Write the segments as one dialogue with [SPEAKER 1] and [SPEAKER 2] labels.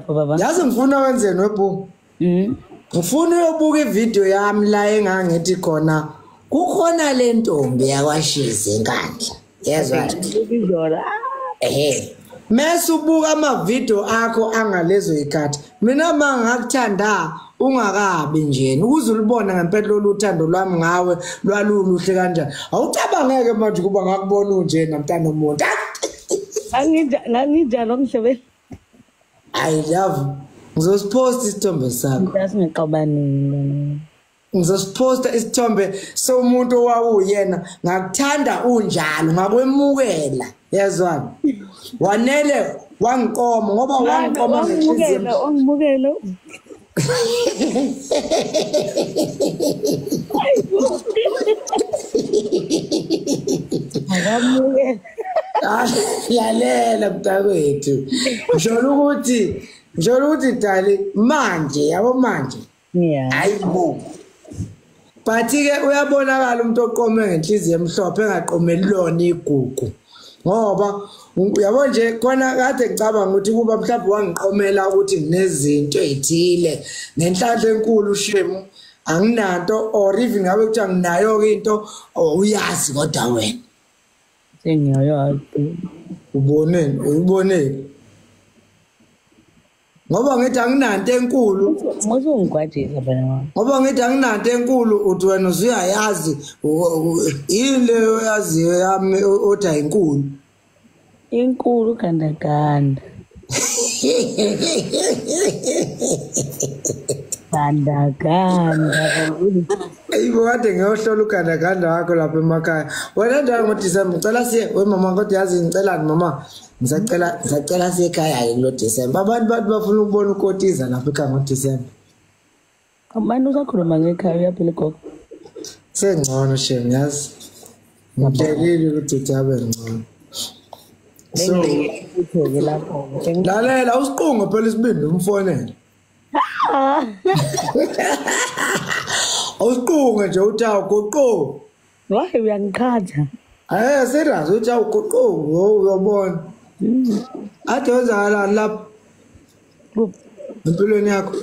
[SPEAKER 1] lapho baba.
[SPEAKER 2] Yazi ngifuna wenzeni webhu. Ngifuna uyobuka ivideo yami la engangithi khona kukhona le ntombi yakwaShize enkandla. Yezwa. Mase ubuka amavideo akho angalezo ikhathi. Mina mangakuthanda ungakabi nje ukuze ulibona ngempela loluthando lwami ngawe lwaluluhle kanjani. Awucabangeke manje kuba ngakubona unje namntana omuntu.
[SPEAKER 1] Nganginjalo ngishebele.
[SPEAKER 2] I love. Ngizosipost isithombe sakho.
[SPEAKER 1] Ngixabanile.
[SPEAKER 2] Ngizosiposta isithombe somuntu owawuyena ngakuthanda unjalo ngakwemukela. Yazwana. Wanele wangiqoma ngoba wangiqoma ngenhliziyo.
[SPEAKER 1] Ongimukela. Akamukela.
[SPEAKER 2] Yalela mntakwethu. Ngisho ukuthi dali manje yabo manje.
[SPEAKER 1] Yeah.
[SPEAKER 2] Hayibo. Bathi-ke uyabonakala umuntu oqome ngenhliziyo emhlophe engaqomeli lona igugu. Ngoba uyabo nje khona kade ngicabanga ukuthi kuba mhlawumbe wangiqomela ukuthi nginezinto ezithile nenhlanhla enkulu shemu anginanto or even ngabe kuthi anginayo into uyazi kodwa wena
[SPEAKER 1] sengiyayazi
[SPEAKER 2] ubone ngoba ngithi anginanto enkulu
[SPEAKER 1] ngizongigwajisa bana
[SPEAKER 2] ngoba ngithi anginanto enkulu uthi wena usuyayazi yini leyo yaziyo yami othi ayinkulu
[SPEAKER 1] inkulu gandaganda
[SPEAKER 2] ayibo kade ngiyohlola ugandaganda wakho lapha emakhaya wena nje ngoDisemba ngicela siye wemama kodwa yazi ngicela mama ngisacela siye ekhaya lo December abantu bafuna ukubona uKotiza lapha ekhaya ngoDisemba
[SPEAKER 1] abantu usakhuluma ngekhaya uyaphila gogo
[SPEAKER 2] sengcono shem yazi ngibelile ukuthi uthabe ngcono so lalela usiqunga phela isibindi umfonela awusiqunga nje uthi awugoqo
[SPEAKER 1] wayi uyangikhatha
[SPEAKER 2] serious uthi awugoqo uyobona ade wenzakala lapha empilweni yakho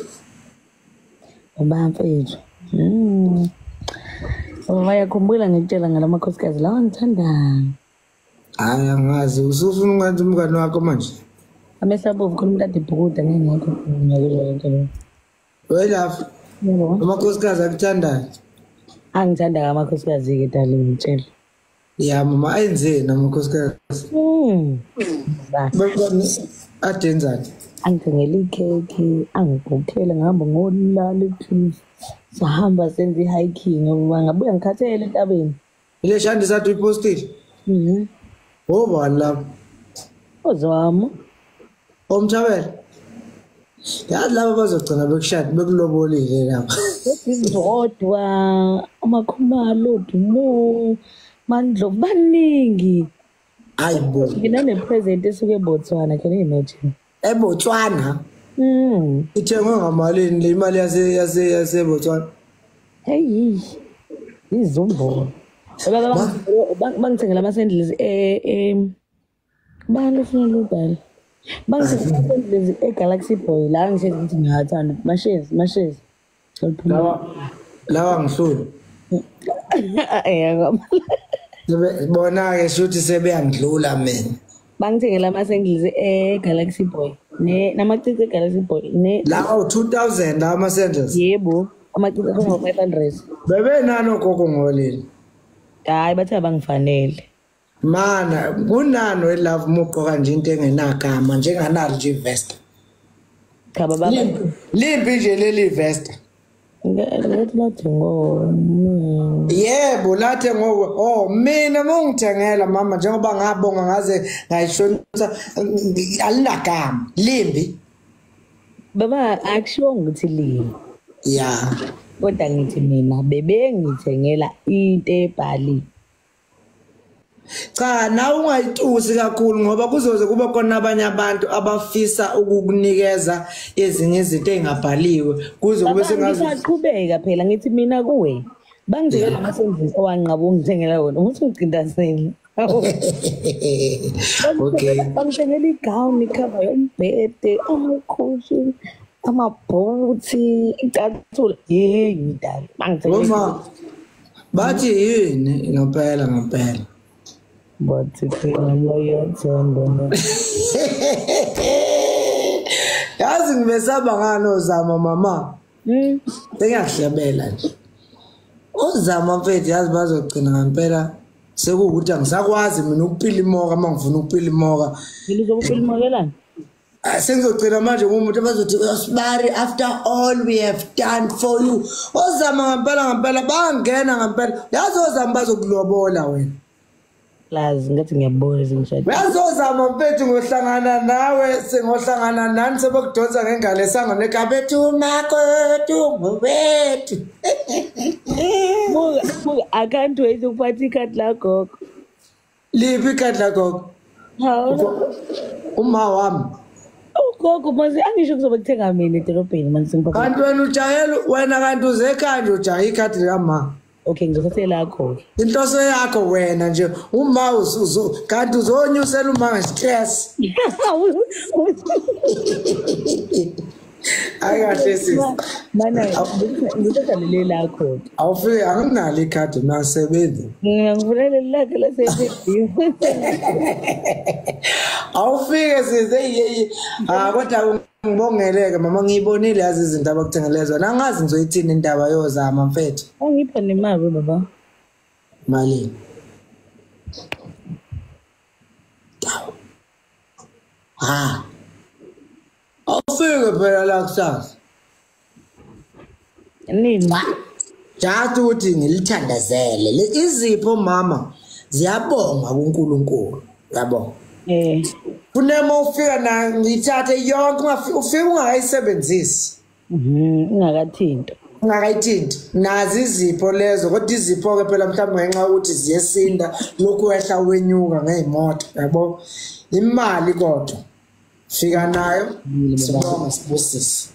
[SPEAKER 1] bamfethu bayakhumbula ngikutshela ngalamakhosikazi lawa ngithandayo
[SPEAKER 2] hayi angazi usufuna ukwenza umngane wakho manje
[SPEAKER 1] amehla bovu khona umuntu adibhukuda ngengekho ngiyakuzwa into leyo
[SPEAKER 2] welapha amakhosikazi akuthandayo
[SPEAKER 1] angithanda amakhosikazi-ke dali ngitshela
[SPEAKER 2] ya mama ayenzeni amakhosikazi adenzani
[SPEAKER 1] angithengele ikhekhi angibhukhele ngihamba ngolala eTunis sahamba senze i-hiking ngoba ngabuya ngikhathele entabeni
[SPEAKER 2] ile shandi sathi uyipostile bani lapho
[SPEAKER 1] ozwama
[SPEAKER 2] omthabela yazi laba bazogcina bekushada bekulobolile lapha
[SPEAKER 1] izodwa amakhumalo dumo mandlo baningi
[SPEAKER 2] ayibo
[SPEAKER 1] nginepresent esuke eBotswana can you imagine
[SPEAKER 2] eBotswana ithengwe ngamalini le imali yaseBotswana
[SPEAKER 1] hey izumbo bangithengela amasendles bani ufuna lobhali bangithengela amasendles eGalaxy Boy la ngihlezi ngithi ngiyathanda mashezi
[SPEAKER 2] lawa ngihluli bona-ke shuthi sebeyangidlula mina
[SPEAKER 1] bangithengela amasendles eGalaxy Boy namacici eGalaxy Boy
[SPEAKER 2] lawa 2000 lawa amasendles
[SPEAKER 1] yebo amacici ango-500
[SPEAKER 2] bebenano gogo ngolile
[SPEAKER 1] hayi bathi abangifanele
[SPEAKER 2] mana kunano elove muqoka nje into engenagama njenganalo nje ivest
[SPEAKER 1] khaba baba
[SPEAKER 2] limpi nje leli vest
[SPEAKER 1] ngathi lathengo
[SPEAKER 2] yebo lathengo mina mongithengela mama njengoba ngabonga ngaze ngayishonisa alinagama limbi
[SPEAKER 1] baba akusho ukuthi limbi
[SPEAKER 2] ya
[SPEAKER 1] kodwa ngithi mina bebengithengela into ebhali
[SPEAKER 2] cha na ungayitusi kakhulu ngoba kuzoze kube khona abanye abantu abafisa ukukunikeza ezinye izinto ezingabhaliwe kuze kube sengazi
[SPEAKER 1] ngiyaqhubeka phela ngithi mina kuwe bangithengela amasendles owanqaba ungithengela wona ukuthi ugcindaseni
[SPEAKER 2] Okay.
[SPEAKER 1] Bangithengela igown ikhava yombhede, amakhoshi, amabhuthi, icathulo. Hey ngidala. Bangithengela.
[SPEAKER 2] Uma bathi yini ngempela.
[SPEAKER 1] Bathi phela bayathanda.
[SPEAKER 2] Yazi ngibesaba ngani ozama mama. Bengiyahlebela nje. Ozama mfethu yazi bazogcina ngempela sekuwukuthi angisakwazi mina ukupila imoka mangifuna ukupila imoka.
[SPEAKER 1] Yini uzokupila imokelani?
[SPEAKER 2] Sengizogcina manje umuntu abazothi Sibari, after all we have done for you. Ozama ngempela bangena ngempela. Yazi ozama bazokulobola wena.
[SPEAKER 1] Lazi ngathi ngiyabona izingishadi.
[SPEAKER 2] Uyazozama mfethu ngohlangana nawe sengohlangana nani sebokudonsa ngengalo esango nekabethu makothu ngobethu.
[SPEAKER 1] I can't wait ukuphatha ikhadi lakho.
[SPEAKER 2] Liphi ikhadi lakho?
[SPEAKER 1] Hawu.
[SPEAKER 2] Uma wami.
[SPEAKER 1] Ugogo manje angisho kuzobe kuthenga mina edolobheni manje sengiphatha.
[SPEAKER 2] Kanti wena kanti uzekhaya nje ujaha ikhadi lama.
[SPEAKER 1] Okay ngizothatha lakho.
[SPEAKER 2] Inhloso yakho wena nje uma kanti uzonyusela uma ngestress. Ayikahle sisi.
[SPEAKER 1] Mana ngizothatha leli lakho.
[SPEAKER 2] Awufike anginalo ikhadi nasebenzi.
[SPEAKER 1] Ngivula leli lakho lasebenzi.
[SPEAKER 2] Awufike size kodwa ngibongeleke mama ngiyibonile yazi izinto abakuthengelezo nangazi ngizoyithini indaba yozama mfethu.
[SPEAKER 1] Angipha nemali baba.
[SPEAKER 2] Mali. Awufike phela la kusasa.
[SPEAKER 1] Nini?
[SPEAKER 2] Jathi ukuthi ngilithandazele izipho mama ziyabonga kuNkulunkulu yabo. Kunema ufika na ngithathe yonke ufike ungayisebenzisi. Ungakayithinti nazi izipho lezo kodwa izipho ke phela mhlawumbe ngenxa ukuthi ziyesinda lokhu wehla wenyuka ngezimoto yabo. Imali kodwa fika nayo sibonga sibusisi.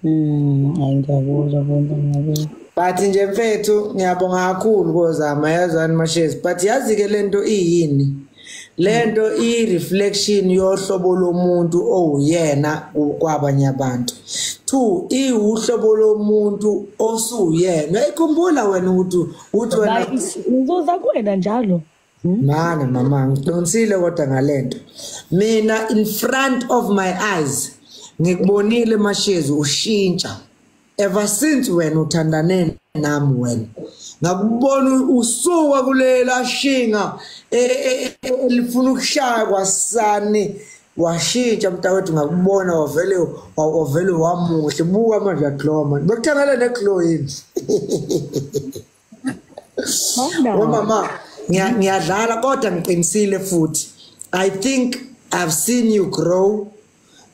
[SPEAKER 1] Ngiyabuzwa bonke.
[SPEAKER 2] But nje mfethu ngiyabonga kakhulu kozama yazani mashezi but yazi ke lento iyini. Lento i-reflection yohlobo lomuntu owuyena kwabanye abantu. 2 ihlobo lomuntu osuyena. Uyakhumbula wena ukuthi wena
[SPEAKER 1] uzoza kuwena njalo.
[SPEAKER 2] Mana mama ngidonsile kodwa ngalento. Mina in front of my eyes ngikubonile mashezi ushintsha. Ever since wena uthandane nami wena. Ngakubona usuka kulela shinga elifuna ukushaya kwasani washintsha mntawethu ngakubona wavele wamuhle buka manje agloma bekuthangela neglow yini. Mama ngiyadlala kodwa ngiqinisile futhi. I think I've seen you grow.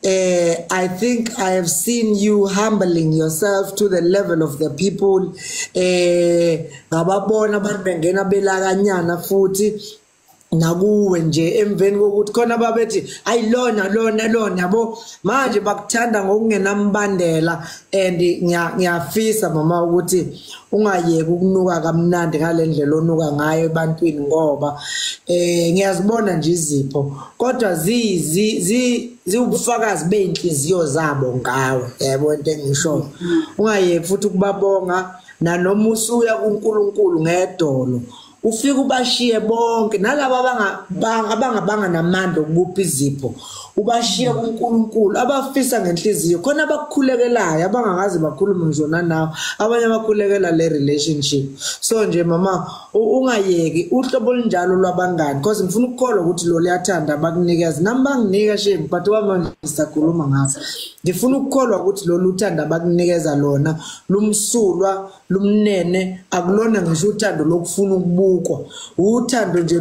[SPEAKER 2] I think I have seen you humbling yourself to the level of the people. Ngababona abantu bengena belakanyana futhi nakuwe nje emveni kokuthi khona babethi ayilona yabo manje bakuthanda ngokungenambandela and ngiyafisa mama ukuthi ungayeke ukunuka kamnandi ngalendlela onuka ngayo ebantwini ngoba ngiyazibona nje izipho kodwa ziubufakazi beinhliziyo zabo ngawe yabo into engisho ungayeke futhi ukubabonga nanoma usuya kuNkulunkulu ngedolo ufika ubashiye bonke nalabo abangabanga namandla okubupha izipho ubashiye kuNkulunkulu abafisa ngenhliziyo khona abakukhulekelayo abangakazi bakhulume ngizona nawe abanye abakhulekela le relationship. So nje mama ungayeki uhlobo olunjalo lwabangani because ngifuna ukukholwa ukuthi lo liyathanda abakunikeza nami banginika shame but wamanje sisakhuluma ngaso ngifuna ukukholwa ukuthi lo luthanda abakunikeza lona lumsulwa lumnene akulona ngisho uthando lokufuna ukubukwa uthando nje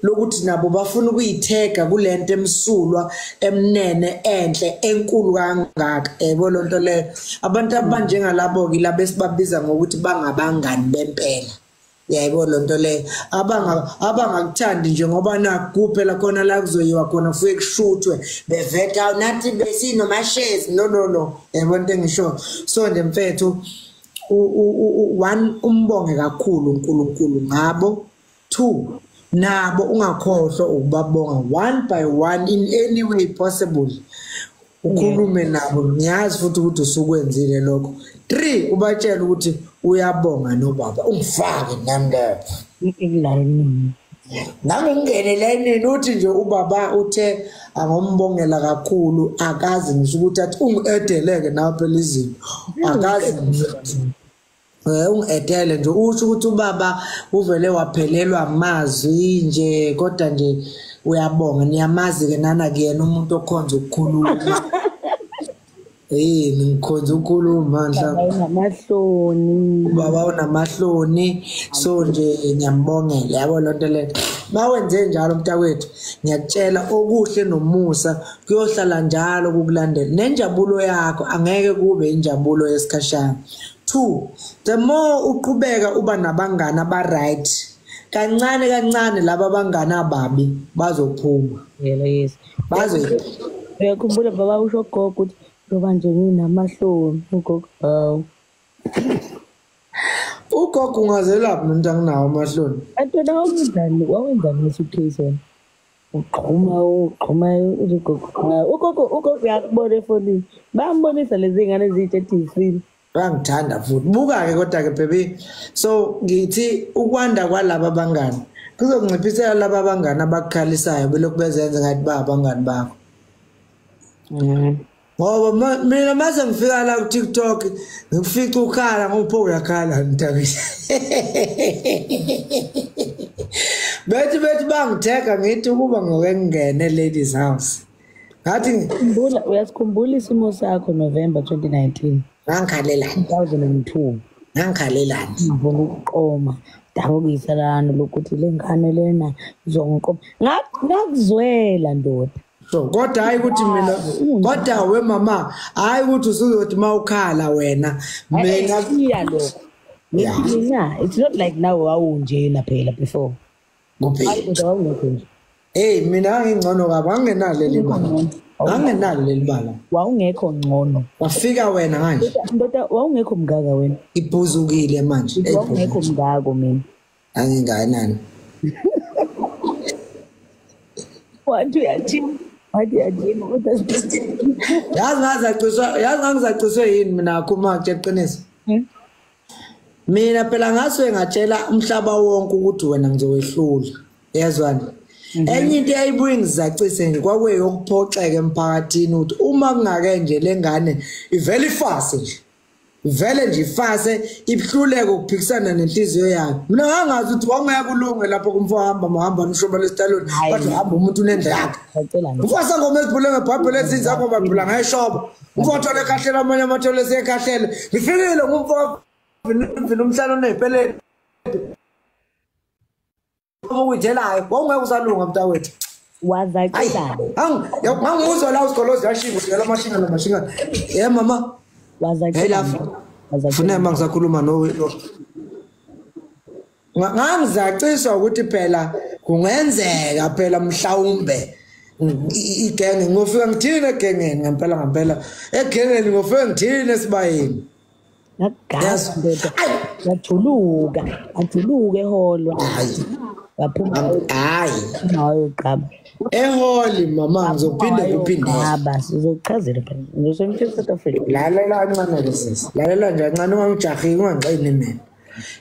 [SPEAKER 2] lokuthi nabo bafuna ukuyitheka kulento emsulwa emnene enhle enkulu kangaka yebo lonto le abantu abanjengalabo ke labo esibabiza ngokuthi bangabangani bempela yebo lonto le abangakuthandi njengoba nakuphela khona la kuzoyiwa khona fuye kushuthwe bevetha nathi besino mashezi no yebo into engisho so nje mfethu one umbonge kakhulu uNkulunkulu ngabo 2 nabo ungakhohlwa ukubabonga one by one in any way possible ukhulume nabo ngiyazi futhi ukuthi usukwenzile lokho 3 ubatshela ukuthi uyabonga nobaba ungifake nami lapha
[SPEAKER 1] ekulayini
[SPEAKER 2] nami ngene layinini uthi nje ubaba uthe angombongela kakhulu akazi ngisho ukuthi athi ungi-edeleke nawe phela izinto akazi ungi-edele nje usho ukuthi ubaba uvele waphelelwa amazwi nje kodwa nje uyabonga niyamazi-ke nana kuyena umuntu okhonza ukukhuluma ngikhonza ukukhuluma
[SPEAKER 1] namahloni
[SPEAKER 2] ubaba unamahloni so nje ngiyambongela yabo lonto leyo mawenze njalo mntakwethu ngiyakutshela okuhle nomusa kuyohlala njalo kukulandela nenjabulo yakho angeke kube injabulo yesikhashana 2 the more uqhubeka uba nabangani aba-right kancane kancane laba bangani ababi bazophuma
[SPEAKER 1] yes uyakhumbula baba usho gogo ukuthi ngoba nje nginamahloni ugogo
[SPEAKER 2] ugogo ungazelaphi nomuntu anginawo amahloni
[SPEAKER 1] antona wawenzani ngesuitcase wena uqhuma ugogo uyakubona efonini bayambonisa lezi ngane ziyitshethifile
[SPEAKER 2] bangithanda futhi buka-ke kodwa-ke baby so ngithi ukwanda kwalaba bangani kuzokunciphisela laba bangani abakukhalisayo belokhu bezenze ngathi ba abangani bakho ngoba mina mase ngifika la ku-TikTok ngikufica ukhala ngopho uyakhala ntakithi bethi bangitheka ngithi ukuba ngoke ngingene ladies house ngathi
[SPEAKER 1] uyasikhumbula isimo sakho November 2019
[SPEAKER 2] ngangikhalelani
[SPEAKER 1] 2002
[SPEAKER 2] ngangikhalelani
[SPEAKER 1] ngivuna ukuqoma dawokuyisalana lokuthi le ngane lena izongiqoma ngakuzwela ndoda
[SPEAKER 2] so kodwa hayi ukuthi mina kodwa we mama hayi ukuthi usuzothi mawukhala wena mina
[SPEAKER 1] iya lokho mina it's not like now wawunjena phela before
[SPEAKER 2] mina ngingcono kabi angenalo leli bala angenalo leli bala
[SPEAKER 1] wawungekho ngcono
[SPEAKER 2] wafika wena manje
[SPEAKER 1] ndoda wawungekho mngaka wena
[SPEAKER 2] iphuzukile manje
[SPEAKER 1] wawungekho mngako mina
[SPEAKER 2] anginganani
[SPEAKER 1] wathi uyajima
[SPEAKER 2] yazi ngangizaciswe yini mina akhuluma kuqiniso mina phela ngasuke ngatshela umhlaba wonke ukuthi wena ngizowehlula yazwani enye into eyayibuye ngizacise nje kwakuye yokuphoxeka emphakathini ukuthi uma kungake nje lengane ivele ifase nje vele nje ifase ibuhluleke ukuphikisana nenhliziyo yakhe mina ngangazi ukuthi wangeke kulunge lapho kumfo hamba mshoba lestaloni bathi hamba umuntu unendlaka mfasa ngoma ezibhule ngebhabhele ezinzakho babhula ngayishoba umfotho lekahlela amanye amathole esekahlela ngifikile ngumfo vina umhlalo neziphelele ukuyithelayo wawungeke usalunga mntawethu
[SPEAKER 1] wazaqala
[SPEAKER 2] nganguzwa la usigolozi yashinga sigela mashina mama
[SPEAKER 1] wazaqala
[SPEAKER 2] funa mangisakhuluma ngangizaciswa ukuthi phela kungenzeka phela mhlawumbe igenge ngofika ngithini egengeni ngempela egengeni ngofika ngithini esibayeni
[SPEAKER 1] ajuluke eholwa waphuma hayi qaba
[SPEAKER 2] eholi mama ngizophinde kuphinde
[SPEAKER 1] sizochazela phela ngizomtshela South Africa
[SPEAKER 2] lalela kancane lesisi lalela nje kancane ungangijahi ungangixini mina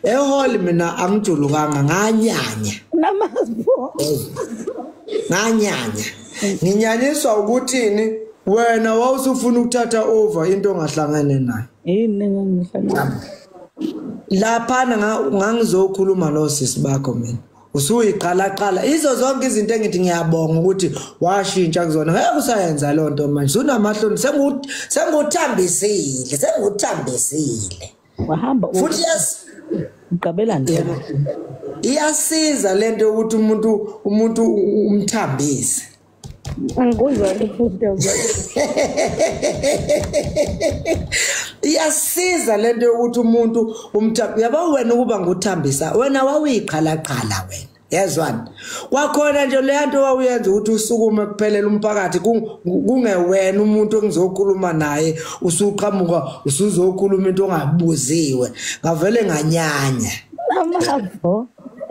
[SPEAKER 2] eholi mina angijulukanga nganyanya nganyanya nginyanyiswa ukuthini wena wawusufuna ukuthatha over into ongahlangane nayo
[SPEAKER 1] yini ngangihlangana
[SPEAKER 2] laphana ngangizokhuluma lo sisi bakho mina usuyiqala izo zonke izinto engithi ngiyabonga ukuthi washintsha kuzona ngeke usayenza lonto manje unamahloni sengikuthambisile
[SPEAKER 1] wahamba
[SPEAKER 2] futhi
[SPEAKER 1] uqabela nje
[SPEAKER 2] iyasiza lento ukuthi umuntu umthambise
[SPEAKER 1] angikuzwa futhi
[SPEAKER 2] iyasiza lento ukuthi umuntu yaba wena ukuba nguthambisa wena wawiqhala wena yazwani kwakhona nje le nto wawuyenza ukuthi usukume kuphelela umphakathi kungewena umuntu engizokhuluma naye usuqhamuka usuzokhuluma into ongabuziwe ngavele nganyanya
[SPEAKER 1] amavo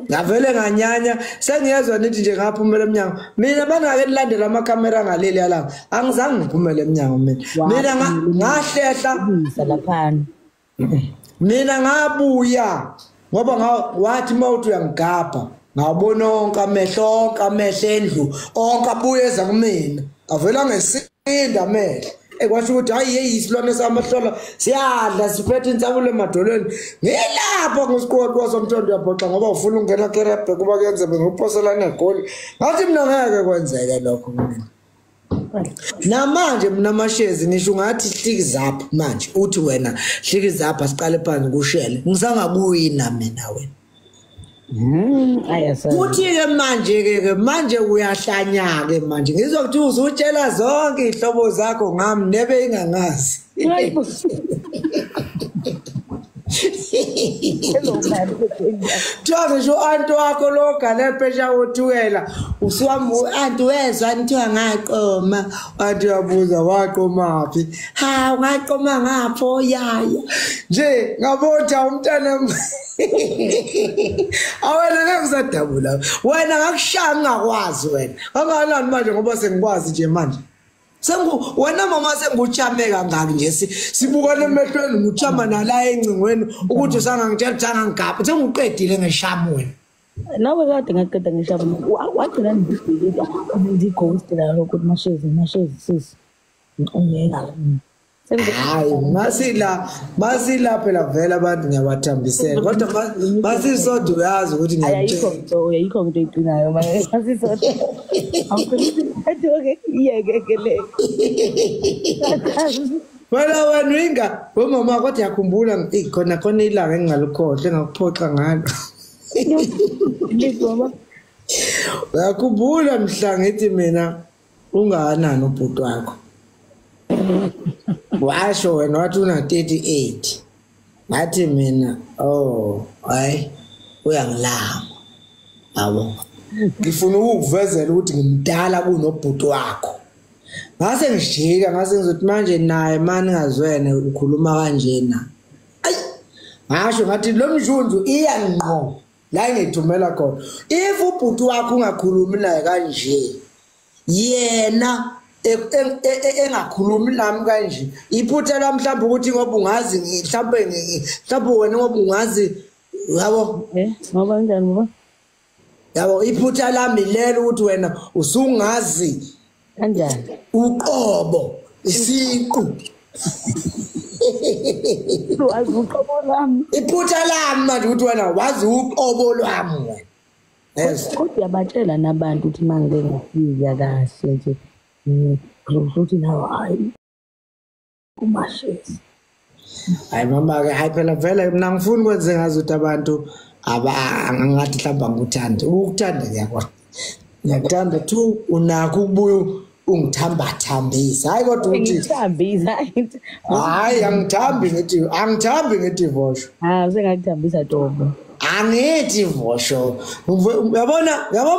[SPEAKER 2] ngavele nganyanya sengiyezwa nithi nje ngaphumela eminyango mina bangake nilandela amakamera ngaleli yalanga angizange ngiphumele eminyango mina ngahlehla
[SPEAKER 1] laphana
[SPEAKER 2] mina ngabuya ngoba wathi mawuthi uyangigabha ngabona onke amehlo endlu onke abuye eza kumina avela ngesinda amehlo ekwasho ukuthi hayi yeyisilwane samahlola siyadla siphethe insabulo emadolweni ngilapho ngisiqoqwa somthondo yabhoxa ngoba ufuna ungena kerebe kuba kuyenzeka ngoposelana egoli ngathi mina ngeke kwenzeke lokho mina namanje mina amashezi ngisho ngathi hlikizapha manje uthi wena hlikizapha siqale phansi kushele ngisangakuwina mina wena Kuthi-ke manje-ke manje uyahlanya ke manje ngizokuthi uzutshela zonke ihlobo zakho ngami nebe ingangazi Twa ngisho antu wakho lo gale phesha uthuwela usuhamba antu wezwa nithiwa ngaqoma antu yabuza waqomaphi ha ungaqoma ngapho yaya nje ngabotha umntana awena ngekusadabula wena ngakushaya ngakwazi wena angalani manje ngoba sengikwazi nje manje wena mama senguchame kangaki nje sibukane emehlweni nguchama nala encingweni ukuthi usangangitshela thanga ngigapha sengiqedile ngeshamu wena
[SPEAKER 1] nawe kade ngaqeda ngeshamu wagcina ngibhekile ngighost la ukuthi mashezi sisi ngiyeka
[SPEAKER 2] hayi masila phela vela abantu ngiyabathambisela kodwa masisodwa uyazi ukuthi
[SPEAKER 1] ayikho into eqinayo masisodwa awukhulumi iyeke le
[SPEAKER 2] wena wanwinga bomama kodwa yakhumbula khona ilanga engingalukhohle engakuphoxa ngalo
[SPEAKER 1] ngizoma
[SPEAKER 2] yakhumbula mhla ngithi mina ungakanani ubhuti wakho washo wena wathi una 38 ngathi mina hayi uyangilama yabo ngifuna ukukuvezela ukuthi ngimdala kunobhuti wakho ngase ngijika ngase ngizothi manje naye mani ngazwene ukhuluma kanjena ayi ngasho ngathi lo mjunju iyangqo la ngithumela khona if ubhuti wakho ungakhulumi naye kanje yena engakhulumi nami kanje iphutha la mhlawumbe ukuthi ngoba ungazi mhlawumbe wena ngoba ungazi yabo
[SPEAKER 1] ngoba kanjani ngoba
[SPEAKER 2] yabo iphutha lami lelo ukuthi wena usungazi
[SPEAKER 1] kanjani
[SPEAKER 2] uqobo isiqu
[SPEAKER 1] wazi uqobo lami
[SPEAKER 2] iphutha lami manje ukuthi wena wazi uqobo lwami wena yes
[SPEAKER 1] kodwa yabatshela nabantu ukuthi mangeke ngafika kahle nje ukuthi nawo hayi kumashezi
[SPEAKER 2] hayi mama ke hayi phela vele mina ngifuna ukwenze ngazi ukuthi abantu angathi mhlawumbe ngikuthanda ukuthanda ngiyakuthanda tu unakho ukubuya ungithambathambisa hayi kodwa uthi
[SPEAKER 1] ngithambisa
[SPEAKER 2] hayi angithambi ngedivosho
[SPEAKER 1] sengakuthambisa Tobo
[SPEAKER 2] angithi vosho yabona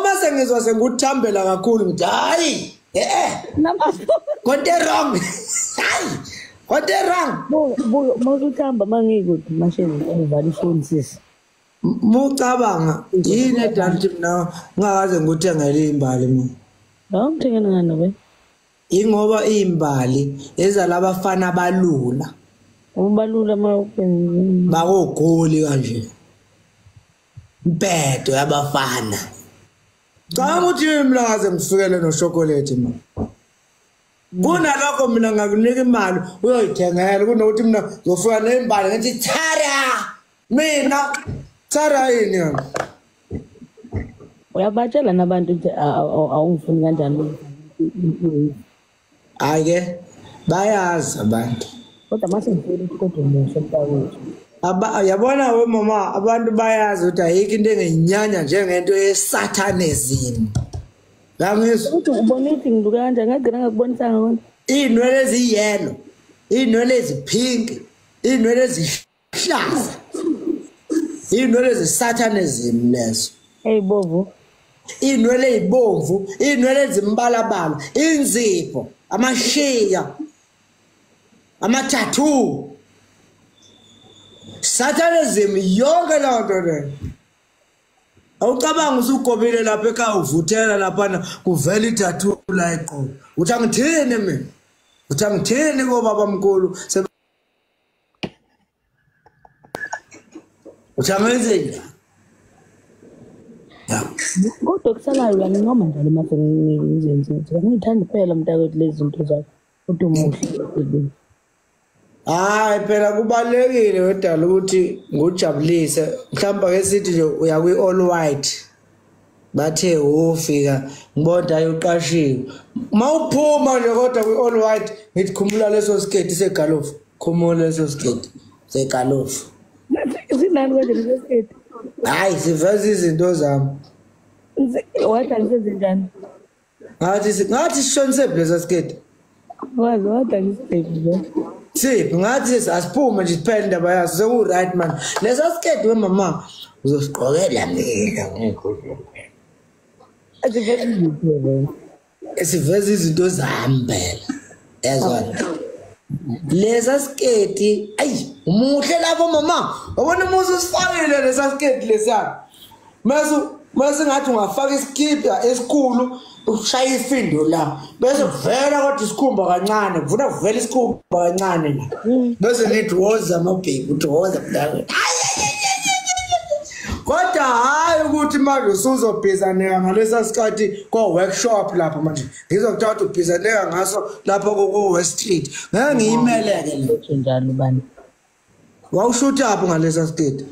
[SPEAKER 2] mase ngizwa sengikuthambela kakhulu ngithi hayi kodwa wrong hayi kodwa wrong
[SPEAKER 1] mawuthamba mangikuthi mashini evala ifoni sisi
[SPEAKER 2] mucabanga yini edanti mina ngakaze ngikuthengele imbali mina
[SPEAKER 1] ngithengena ngani we
[SPEAKER 2] ingoba imbali ezalabafana balula
[SPEAKER 1] ubalula
[SPEAKER 2] bakogoli kanje impedo yabafana cha ukuthi mina ngaze ngifikele no chocolate mina kunalokho mina ngakunika imali uyoyithengela kunokuthi mina ngofika nembali ngithi thara mina thara yini yona
[SPEAKER 1] uyabatshela nabantu ukuthi awungifuni kanjani
[SPEAKER 2] ayike bayazi abantu
[SPEAKER 1] kodwa mase ngifuna ukuthi kodwa umusho mntawethu
[SPEAKER 2] yabona we mama abantu bayazi ukuthi ayikho into engenyanya njengento yesatanism ngangizwa
[SPEAKER 1] ukuthi ubona ithi ngiduka kanjani ngagcina ngakubonisanga wona
[SPEAKER 2] inwele eziyelo inwele ezipink inwele ezihlaza inwele ezisatanism lezo
[SPEAKER 1] bovu
[SPEAKER 2] inwele ezibomvu inwele ezimbalabala inzipho amashiya ama-tattoo Satanism yonke lonto le Awucabanga usugobile lapha ekhaya uvuthela lapha kuvela itattoo la eqolo. Uthi angithini mina? Uthi angithini ko babamkhulu? Uthi angenzeni? Ya.
[SPEAKER 1] Kodwa kusalayo uyancoma njalo mase ngizenze. Ngithanda phela mntakwethu lezi zinto zakho. Kodwa umuhle.
[SPEAKER 2] Hayi phela kubalekile wedala ukuthi ngujabulise mhlawumbe ke sithi nje uya kwi all white bathe ufika ngibona ayoqashiwe mawuphuma nje kodwa kwi all white ngithi khumula leso skate segalofu khumula leso skate segalofu
[SPEAKER 1] Sinani kanje leso skate
[SPEAKER 2] hayi siveza izinto zami
[SPEAKER 1] wathi ngisenzenjani
[SPEAKER 2] ngathi sishonise leso skate
[SPEAKER 1] wathi ngisenze
[SPEAKER 2] Siphi ngathi asiphume nje siphele indaba yaso seku right man leso skate wemama uzosiqhokela mina ngekho esiveza izinto zami phela yazona lesa skate ayi umuhle lapho mama wabona umuzi usifakile lesa skate lesiya mase ngathi ungafaka iskipa esikhulu ushaya ifindo la bese vela kodwa isikhumba kancane kuvuna kuvela isikhumba kancane la bese nithi woza amabheki uthi woza mntaka kodwa hayi ukuthi manje usuzobhizaneka ngalesa sikhathi ko workshop lapha manje ngizokuthatha ubhizaneka ngaso lapha ko West Street ngeke ngiyimeleke
[SPEAKER 1] le njalo bani
[SPEAKER 2] wawushutha apho ngalesa sikhathi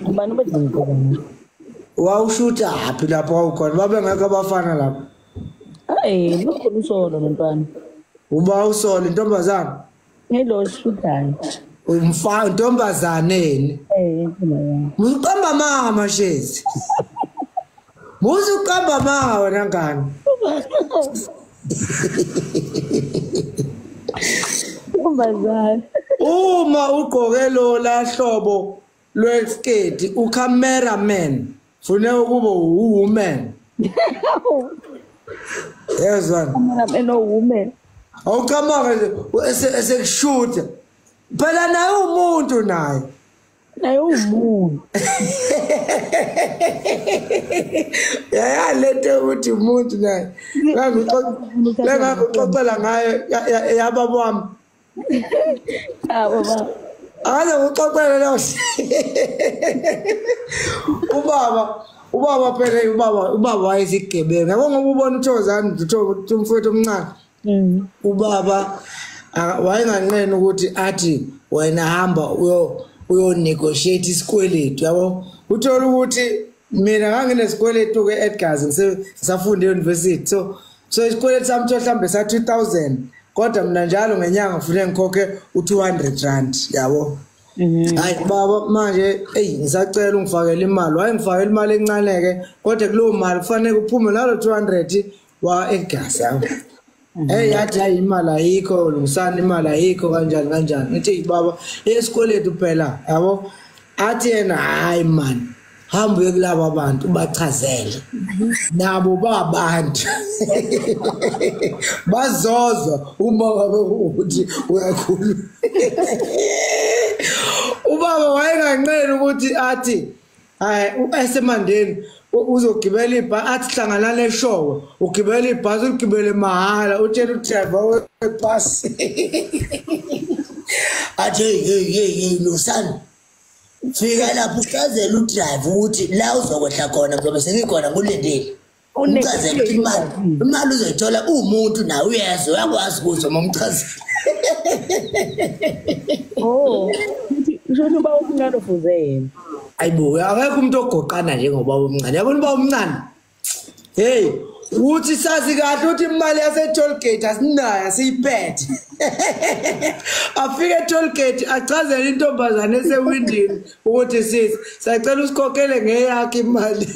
[SPEAKER 1] ubani bezingibona
[SPEAKER 2] wawushutha aphi lapho wawukhona babe ngeke abafana lapho
[SPEAKER 1] hayi lokho usolo nontwana
[SPEAKER 2] uba usolo intombazana
[SPEAKER 1] ngelo shuthayo
[SPEAKER 2] umfana intombazaneni uqamba mama shezi uqamba mama wena ngani
[SPEAKER 1] intombazana
[SPEAKER 2] uma ugqoke lo la hlobo lweskate ucameraman fune ukuba woman yezwa
[SPEAKER 1] cameraman woman
[SPEAKER 2] awuqhamaka nje esekushuta phela naye umuntu naye
[SPEAKER 1] umuntu
[SPEAKER 2] ya lethe ukuthi umuntu naye ngangixoxela ngayo yababa wami
[SPEAKER 1] baba
[SPEAKER 2] akaze ngixoxele lo ubaba phela ubaba wayesigebenga ngoba ubona uThozani umfowethu omncane ubaba wayenganqeni ukuthi athi wena hamba uyo-negotiate isikweletu yabo uthola ukuthi mina nganginesikweletu ke Edgars ngisafunda e-university so isikweletu sami mhlawumbe sa 2000 kodwa mina njalo ngenyanga ngifune ngikhokhe u200 rand yabo hayi baba manje ngisacela ungifakele imali wayengifakela imali encane ke kodwa kulowo mali kufanele kuphume nalo 200 wa Edgars yabo yathi hayi imali ayikho lungisana imali ayikho kanjani ngithi baba esikweletu phela yabo athi yena hayi man hamba uyekulabo abantu bachazele nabo babantu bazoza uma ngabe ukuthi uyakhulu ubaba wayenganqeni ukuthi athi hayi esemandeni uzogibela ibhasi athi hlangana leshowe ugibela ibhasi ugibele mahala utshela udriver webhasi athi hey Lusani fika lapho uchazela udriver ukuthi la uzokwehla khona ngoba sengikhona ngulindele umchazela imali uzoyithola umuntu nawe uyezwa uyakwazi ukuzwa momchazela
[SPEAKER 1] usho uba umncane ufuze yena
[SPEAKER 2] ayibo akekho umuntu ogoqana njengoba umncane yabona uba umncane hey uthi sazi kahle ukuthi imali yase toll gate asinayo siyiphethe afike toll gate achazele intombazane esewindini ukuthi sacela usikhokhele ngeyakhe imali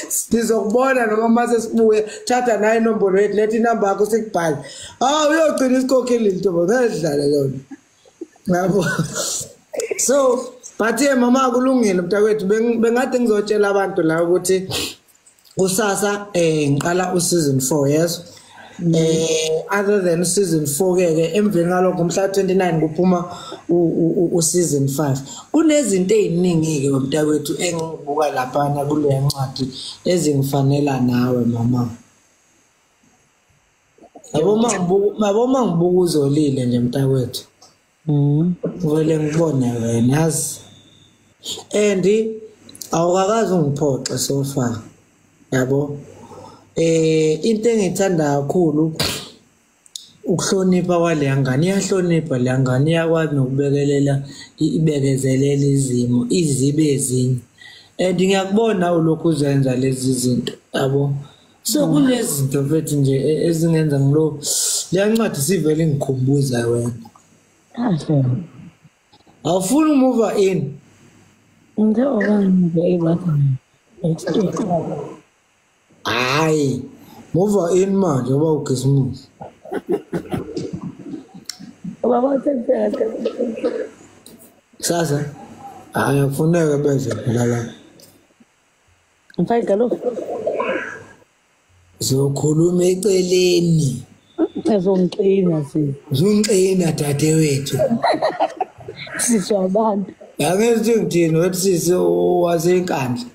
[SPEAKER 2] sizokubona noma mase sibuye thatha nayo inombolo yethu lethi inamba yakho sikubhale uyogcina isikhokhele intombazane ngedlala lona yabo so bathe mama kulungile mntakwethu bengade ngizotshela abantu la ukuthi kusasa ngiqala useason 4 yeso Other than season 4 ke emveni ngalokho ngomhla 29 kuphuma u season 5 kunezinto eziningi ke mntakwethu engibuka lapha na kule ncwadi ezingifanela nawe mama yabo mangibuka uzolile nje mntakwethu ngivele ngibone wena yazi and awukakazi ungiphoxe so far yabo into engithanda kakhulu ukuhlonipha kwale ngane iyahlonipha le ngane iyakwazi nokubekelela ibekezelela izimo izibe ezinye and ngiyakubona ulokhu uzenza lezi zinto yabo so kunezinto mfethu nje ezingenza ngilo leyancwadi sivele ngikhumbuza wena
[SPEAKER 1] kahle
[SPEAKER 2] awufuni umove in
[SPEAKER 1] njengoba ngibeka
[SPEAKER 2] hayi move in manje ngoba ukhisimusi
[SPEAKER 1] baba uthetheka
[SPEAKER 2] sasa ayafuneka beze phela la
[SPEAKER 1] mfake galo
[SPEAKER 2] zokhuluma eceleni
[SPEAKER 1] ezongqina
[SPEAKER 2] zungqina dadewethu
[SPEAKER 1] sisho abantu
[SPEAKER 2] yangethi ngithini websisi wasenkandla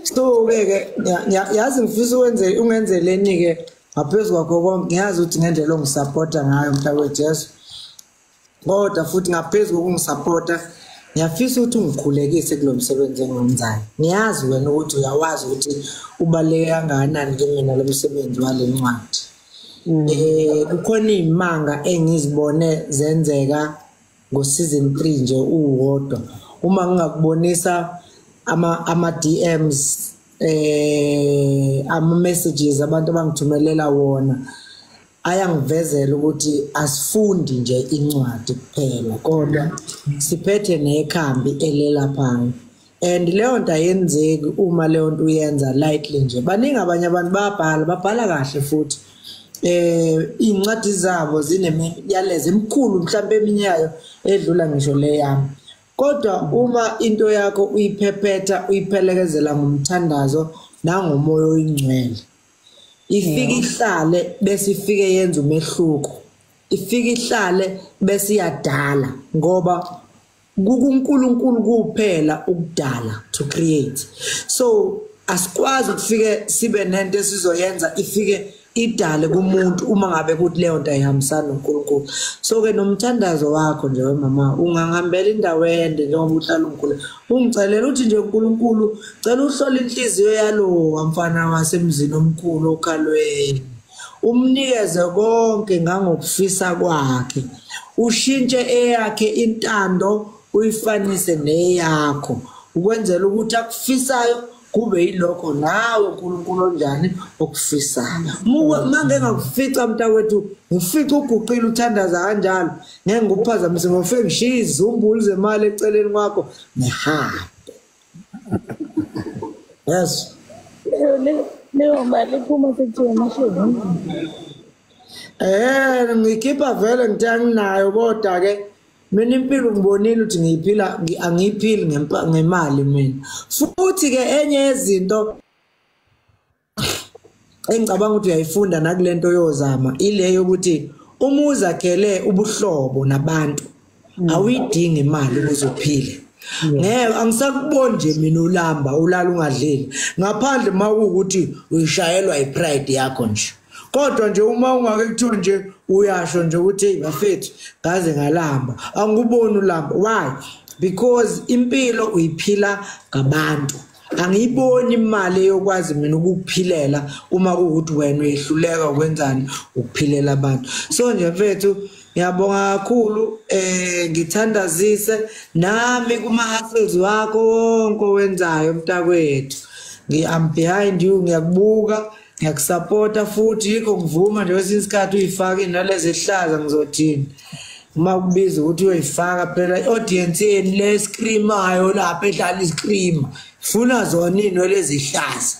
[SPEAKER 2] so ke yazi ngifisa ungenzeleni ke ngaphezulu kwakho konke ngiyazi ukuthi ngendlela ongisupporta ngayo mntakwethu Jesu kodwa futhi ngaphezulu kokungisupporta ngiyafisa ukuthi ungikhulekise kulomsebenzi engiwenzayo niyazi wena ukuthi uyawazi ukuthi ubaleke kangakanani kimi lo msebenzi wale ncwadi kukhona izimanga engizibone zenzeka ngo season 3 nje uwodwa uma ngingakubonisa ama DMs ama messages abantu abangithumelela wona ayangivezela ukuthi asifundi nje incwadi kuphela kodwa siphethe nekhambi elelapha and leyo nto ayenzeki uma leyo nto uyenza lightly nje baningi abanye abantu babhala kahle futhi incwadi zabo zinemiyalezo emikhulu mhlawumbe eminyayo edlula ngisho leyami kodwa uma into yakho uyiphephetha uyiphelekezela ngomthandazo nangomoya oyingcwele ifika ihlale bese ifike yenza umehluko ifika ihlale bese iyadala ngoba kuNkulunkulu kuphela ukudala to create so asikwazi ukufike sibe nento esizoyenza ifike idale kumuntu uma ngabe kuthi leyo nto ayihambisana noNkulunkulu so ke nomthandazo wakho nje mama ungangihambela indawo ende njengoba uhlala uNkulunkulu ungicelela uthi nje uNkulunkulu cela uhlole inhliziyo yalo wamfana wasemzini omkhulu okhalweni umnikeze konke ngangokufisa kwakhe ushintshe eyakhe intando uyifanise neyakho ukwenzela ukuthi akufisayo kube yilokho nawe uNkulunkulu onjani okufisayo manje ngakufica mntakwethu ngifica uguqile uthandaza kanjalo ngeke ngikuphazamise ngofike ngishiya izumbulu zemali eceleni kwakho nehambe yes
[SPEAKER 1] leyo mali iphuma sekuthiwa mashezi
[SPEAKER 2] ngikhipha vele ngithanginayo kodwa ke mina impilo ngibonile ukuthi ngiyiphila angiyiphili ngemali mina futhi ke enye yezinto engicabanga ukuthi uyayifunda nakulento yozama ileyo ukuthi uma uzakhele ubuhlobo nabantu awuyidingi imali ukuze uphile ngeke angisakuboni nje mina ulamba ulala ungadleli ngaphandle makuukuthi uyishayelwa ipride yakho nje kodwa nje uma ungake kuthiwa nje uyasho nje ukuthi hey bafethu ngaze ngalamba angikuboni ulamba why because impilo uyiphila ngabantu angiyiboni imali yokwazi mina ukuphilela uma kuukuthi wena uyehluleka ukwenzani ukuphilela abantu so nje mfethu ngiyabonga kakhulu ngithandazise nami kuma hustles wakho wonke owenzayo mntakwethu I'm behind you ngiyakubuka ngiyakusupporta futhi yikho ngivuma nje kwesinye isikhathi uyifaka inalezi ehlaza ngizothini uma kubiza ukuthi uyoyifaka phela iaudience yeni le screamayo lapha edlala iscream funa zona inwele zihlaza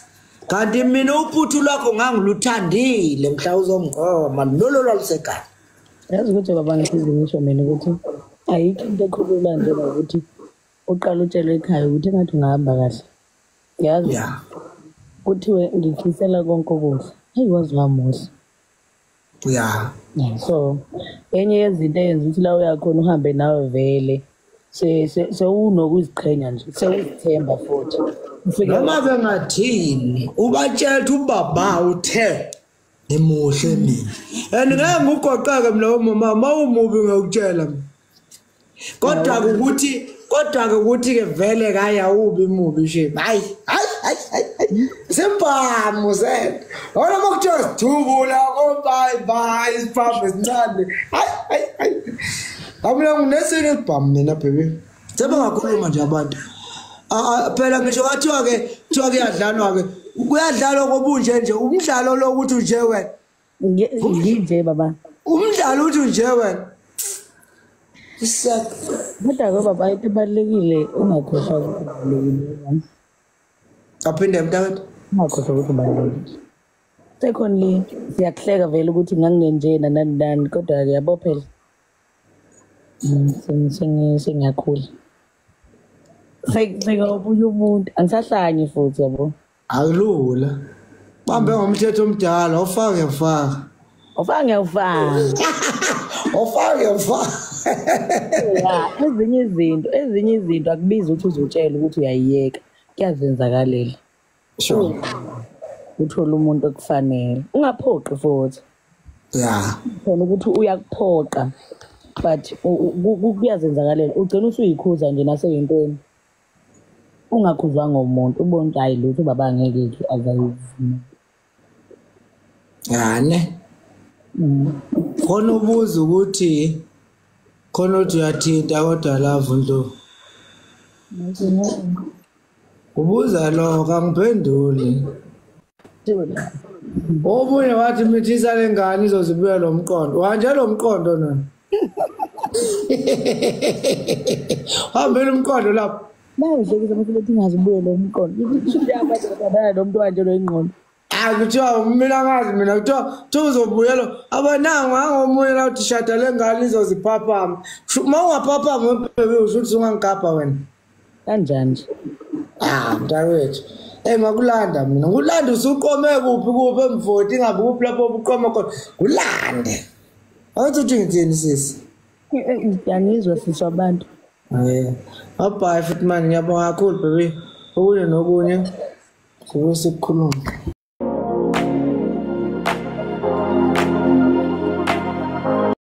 [SPEAKER 2] kanti mina uphuthu lwakho ngangiluthandile mhla uzongqoma lolo lwalisekhaya
[SPEAKER 1] yazi ukuthi baba ngisho mina ukuthi ayikho into ekhulula nje ukuthi uqala utshele ekhaya ukuthi engathi ungahamba kahle yazi kuthiwe ngikhisela konke okuhle hey wazi wamuhle
[SPEAKER 2] Yeah.
[SPEAKER 1] So enye yezinto eyenza ukuthi la uyakhona uhambe nawe vele sewunokuziqhenya nje sewuzithemba futhi ufike
[SPEAKER 2] noma bengathini ubatshela ukuthi ubaba uthe emuhle mina and ngeke ngugoqeke mina umama mawumubi ngokutshela kodwa ukuthi ke vele kaya ubi mubi nje hayi sempamo zethu wona mokuthiwa sithubula bye isiphambo esincane hayi amina nginesini isibhamu mina baby sebangakhuluma nje abantu phela ngisho wathiwa ke kuyadlalwa ke kuyadlalwa kobunje nje umdlalo lo ukuthi unje wena
[SPEAKER 1] nginje baba
[SPEAKER 2] umdlalo uthi unje wena
[SPEAKER 1] kodwa baba itibalekile ungakhohlwa ukubalekile
[SPEAKER 2] aphinde mntakwethu
[SPEAKER 1] ungakhohlwa ukuthi ubalekile secondly siyakuhleka vele ukuthi ngangingenjena nani kodwa yabophela sengiyakhula sekubunye umuntu angisahlanye futhi yabo
[SPEAKER 2] akulula bambe ngomthetho omdala ufake
[SPEAKER 1] ezinye izinto akubizi ukuthi uzotshela ukuthi uyayiyeka kuyazenzakalela
[SPEAKER 2] sure
[SPEAKER 1] uthola umuntu okufanele ungaphoqi futhi khona ukuthi uyakuphoqa but kuyazenzakalela ugcina usuyikhuza nje naseyintweni ungakhuzwanga umuntu ubona ukuthi hayi lutho baba angeke azayivuma
[SPEAKER 2] yane khona ubuza ukuthi khona uthi uyathinta kodwa love nto ubuza lo kangiphenduli obunye wathi mithisa lengane izozibuya lo mqondo wanje lo mqondo nona hambele umqondo lapho
[SPEAKER 1] Mawuhlekisa masilethi ngazibuye lo mqondo ukuthi yabathanda lo muntu wanje lo ingqondo
[SPEAKER 2] kuthiwa mina ngazi mina kuthiwa uzobuya lo abanangu angomunye la uthi shada lengane izoziphaphama uma ungaphaphama bebe usho ukuthi ungangigabha wena
[SPEAKER 1] kanjani nje
[SPEAKER 2] mntakwethu ngakulanda mina ngulanda usuqome kuphi emvoti ingabe kuphi lapho ubuqoma khona kulande awuthi uthi ngithini sisi
[SPEAKER 1] ngiyangizwa sisho abantu
[SPEAKER 2] bye futhi manje ngiyabonga kakhulu baby okunye nokunye kukhuluma